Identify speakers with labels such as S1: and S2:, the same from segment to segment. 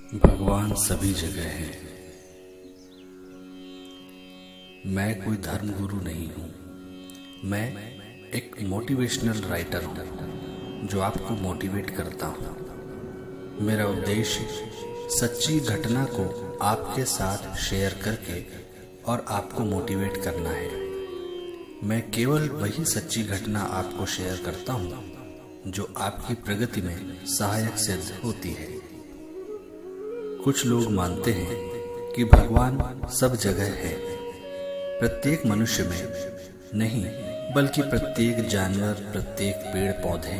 S1: भगवान सभी जगह है। मैं कोई धर्म गुरु नहीं हूँ। मैं एक मोटिवेशनल राइटर हूँ जो आपको मोटिवेट करता हूँ। मेरा उद्देश्य सच्ची घटना को आपके साथ शेयर करके और आपको मोटिवेट करना है। मैं केवल वही सच्ची घटना आपको शेयर करता हूँ जो आपकी प्रगति में सहायक सिद्ध होती है। कुछ लोग मानते हैं कि भगवान सब जगह है, प्रत्येक मनुष्य में नहीं बल्कि प्रत्येक जानवर, प्रत्येक पेड़ पौधे,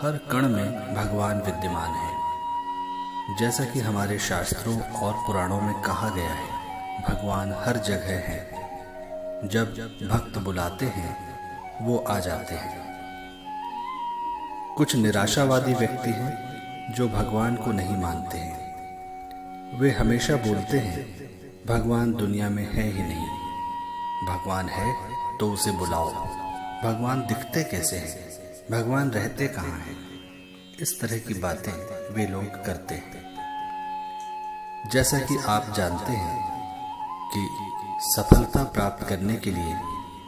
S1: हर कण में भगवान विद्यमान है। जैसा कि हमारे शास्त्रों और पुराणों में कहा गया है, भगवान हर जगह है। जब भक्त बुलाते हैं वो आ जाते हैं। कुछ निराशावादी व्यक्ति हैं जो भगवान को नहीं मानते हैं। वे हमेशा बोलते हैं भगवान दुनिया में है ही नहीं, भगवान है तो उसे बुलाओ, भगवान दिखते कैसे हैं, भगवान रहते कहाँ हैं। इस तरह की बातें वे लोग करते हैं। जैसा कि आप जानते हैं कि सफलता प्राप्त करने के लिए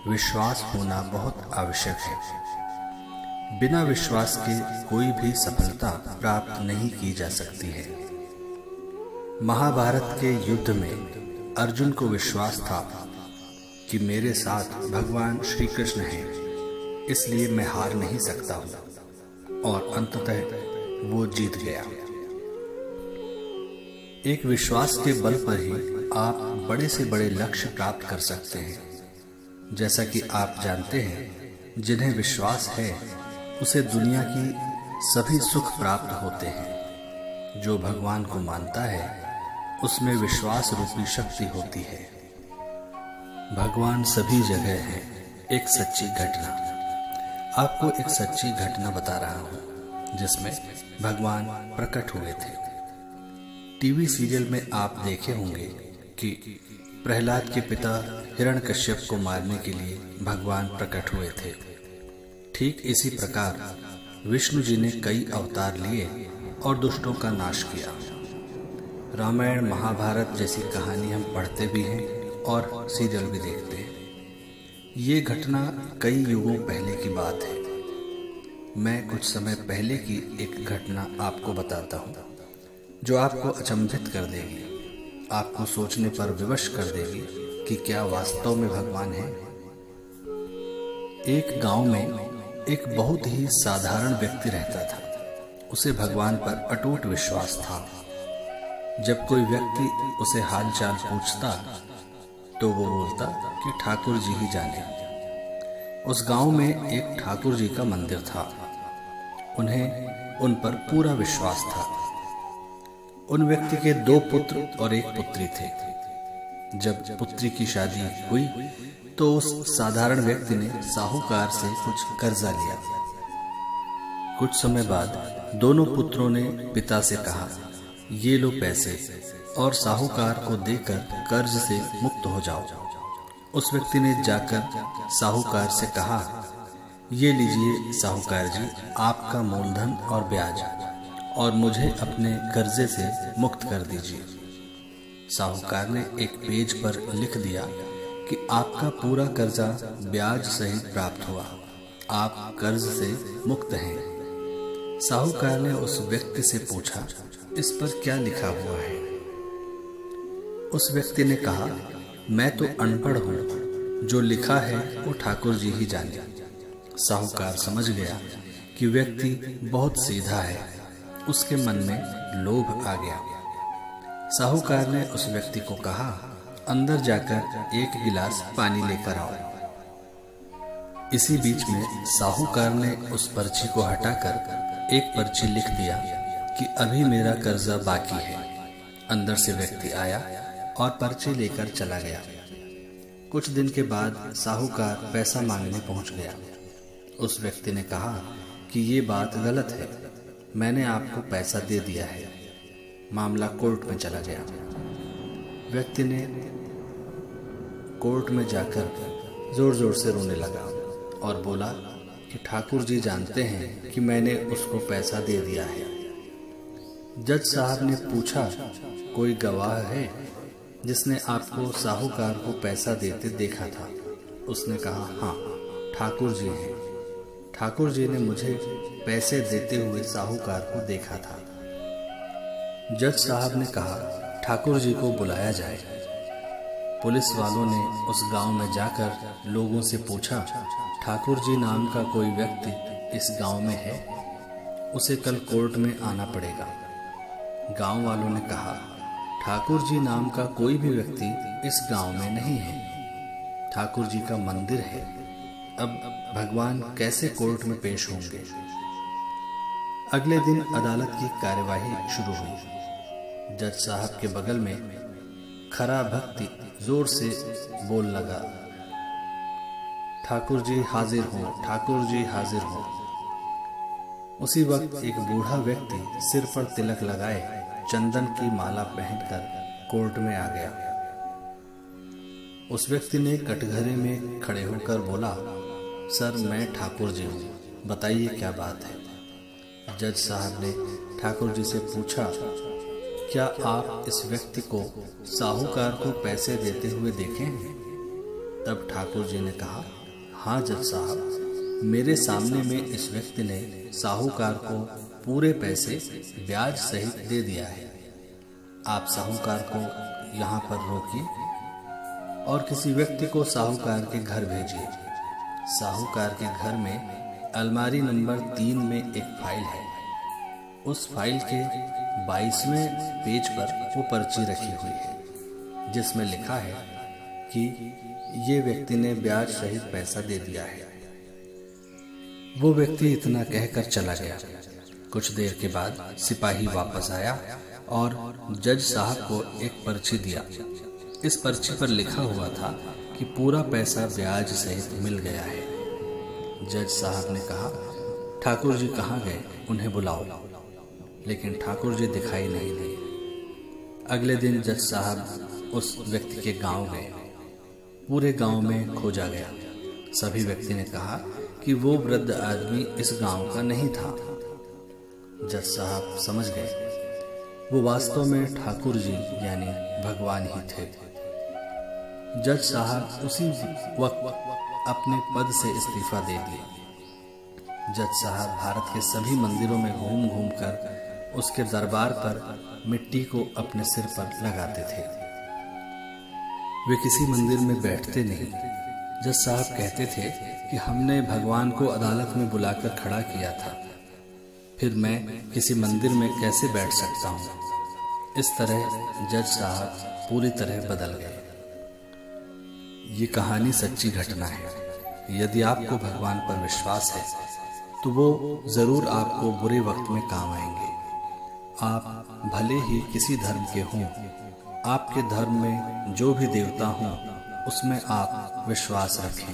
S1: विश्वास होना बहुत आवश्यक है। बिना विश्वास के कोई भी सफलता प्राप्त नहीं की जा सकती है। महाभारत के युद्ध में अर्जुन को विश्वास था कि मेरे साथ भगवान श्री कृष्ण हैं, इसलिए मैं हार नहीं सकता हूं, और अंततः वो जीत गया। एक विश्वास के बल पर ही आप बड़े से बड़े लक्ष्य प्राप्त कर सकते हैं। जैसा कि आप जानते हैं, जिन्हें विश्वास है उसे दुनिया की सभी सुख प्राप्त होते हैं। जो भगवान को मानता है उसमें विश्वास रूपी शक्ति होती है। भगवान सभी जगह है। एक सच्ची घटना, आपको एक सच्ची घटना बता रहा हूँ जिसमें भगवान प्रकट हुए थे। टीवी सीरियल में आप देखे होंगे कि प्रहलाद के पिता हिरण्यकश्यप को मारने के लिए भगवान प्रकट हुए थे। ठीक इसी प्रकार विष्णु जी ने कई अवतार लिए और दुष्टों का नाश किया। रामायण महाभारत जैसी कहानी हम पढ़ते भी हैं और सीरियल भी देखते हैं। ये घटना कई युगों पहले की बात है। मैं कुछ समय पहले की एक घटना आपको बताता हूँ जो आपको अचंभित कर देगी, आपको सोचने पर विवश कर देगी कि क्या वास्तव में भगवान है। एक गांव में एक बहुत ही साधारण व्यक्ति रहता था। उसे भगवान पर अटूट विश्वास था। जब कोई व्यक्ति उसे हालचाल पूछता तो वो बोलता कि ठाकुर जी ही जाने। उस गांव में एक ठाकुर जी का मंदिर था। उन्हें उन पर पूरा विश्वास था। उन व्यक्ति के 2 पुत्र और 1 पुत्री थे। जब पुत्री की शादी हुई तो उस साधारण व्यक्ति ने साहूकार से कुछ कर्जा लिया। कुछ समय बाद दोनों पुत्रों ने पिता से कहा, ये लो पैसे और साहूकार को देकर कर्ज से मुक्त हो जाओ। उस व्यक्ति ने जाकर साहूकार से कहा, ये लीजिए साहूकार जी, आपका मूलधन और ब्याज, और मुझे अपने कर्जे से मुक्त कर दीजिए। साहूकार ने एक पेज पर लिख दिया कि आपका पूरा कर्जा ब्याज सहित प्राप्त हुआ, आप कर्ज से मुक्त हैं। साहूकार ने उस व्यक्ति से पूछा, इस पर क्या लिखा हुआ है? उस व्यक्ति ने कहा, मैं तो अनपढ़ हूँ, जो लिखा है वो ठाकुर जी ही जाने। साहूकार समझ गया कि व्यक्ति बहुत सीधा है। उसके मन में लोभ आ गया। साहूकार ने उस व्यक्ति को कहा, अंदर जाकर 1 गिलास पानी लेकर आओ। इसी बीच में साहूकार ने उस पर्ची को हटाकर एक पर्ची लिख दिया कि अभी मेरा कर्जा बाकी है। अंदर से व्यक्ति आया और पर्ची लेकर चला गया। कुछ दिन के बाद साहूकार पैसा मांगने पहुंच गया। उस व्यक्ति ने कहा कि ये बात गलत है, मैंने आपको पैसा दे दिया है। मामला कोर्ट में चला गया। व्यक्ति ने कोर्ट में जाकर जोर जोर से रोने लगा और बोला कि ठाकुर जी जानते हैं कि मैंने उसको पैसा दे दिया है। जज साहब ने पूछा, कोई गवाह है जिसने आपको साहूकार को पैसा देते देखा था? उसने कहा, हाँ, ठाकुर जी हैं। ठाकुर जी ने मुझे पैसे देते हुए साहूकार को देखा था। जज साहब ने कहा, ठाकुर जी को बुलाया जाए। पुलिस वालों ने उस गांव में जाकर लोगों से पूछा, ठाकुर जी नाम का कोई व्यक्ति इस गांव में है? उसे कल कोर्ट में आना पड़ेगा। गांव वालों ने कहा, ठाकुर जी नाम का कोई भी व्यक्ति इस गांव में नहीं है। ठाकुर जी का मंदिर है। अब भगवान कैसे कोर्ट में पेश होंगे? अगले दिन अदालत की कार्यवाही शुरू हुई। जज साहब के बगल में खरा भक्ति जोर से बोल लगा, ठाकुर जी हाजिर हो, ठाकुर जी हाजिर हो। उसी वक्त एक बूढ़ा व्यक्ति सिर पर तिलक लगाए चंदन की माला पहनकर कोर्ट में आ गया। उस व्यक्ति ने कटघरे में खड़े होकर बोला, सर, मैं ठाकुर जी हूँ, बताइए क्या बात है? जज साहब ने ठाकुर जी से पूछा, क्या आप इस व्यक्ति को साहूकार को पैसे देते हुए देखे हैं? तब ठाकुर जी ने कहा, हाँ जज साहब, मेरे सामने में इस व्यक्ति ने साहूकार को पूरे पैसे ब्याज सहित दे दिया है। आप साहूकार को यहाँ पर रोकिए और किसी व्यक्ति को साहूकार के घर भेजिए। साहूकार के घर में अलमारी नंबर 3 में एक फाइल है। उस फाइल के 22वें पेज पर वो पर्ची रखी हुई है जिसमें लिखा है कि ये व्यक्ति ने ब्याज सहित पैसा दे दिया है। वो व्यक्ति इतना कहकर चला गया। कुछ देर के बाद सिपाही वापस आया और जज साहब को एक पर्ची दिया। इस पर्ची पर लिखा हुआ था कि पूरा पैसा ब्याज सहित मिल गया है। जज साहब ने कहा, ठाकुर जी कहाँ गए? उन्हें बुलाओ। लेकिन ठाकुर जी दिखाई नहीं दिए। अगले दिन जज साहब उस व्यक्ति के गांव गए। पूरे गांव में खोजा गया। सभी व्यक्ति ने कहा कि वो वृद्ध आदमी इस गांव का नहीं था। जज साहब समझ गए वो वास्तव में ठाकुर जी यानी भगवान ही थे। जज साहब उसी वक्त अपने पद से इस्तीफा दे दिए। जज साहब भारत के सभी मंदिरों में घूम घूम कर उसके दरबार पर मिट्टी को अपने सिर पर लगाते थे। वे किसी मंदिर में बैठते नहीं। जज साहब कहते थे कि हमने भगवान को अदालत में बुलाकर खड़ा किया था, फिर मैं किसी मंदिर में कैसे बैठ सकता हूँ? इस तरह जज साहब पूरी तरह बदल गए। ये कहानी सच्ची घटना है। यदि आपको भगवान पर विश्वास है तो वो जरूर आपको बुरे वक्त में काम आएंगे। आप भले ही किसी धर्म के हों, आपके धर्म में जो भी देवता हों उसमें आप विश्वास रखें।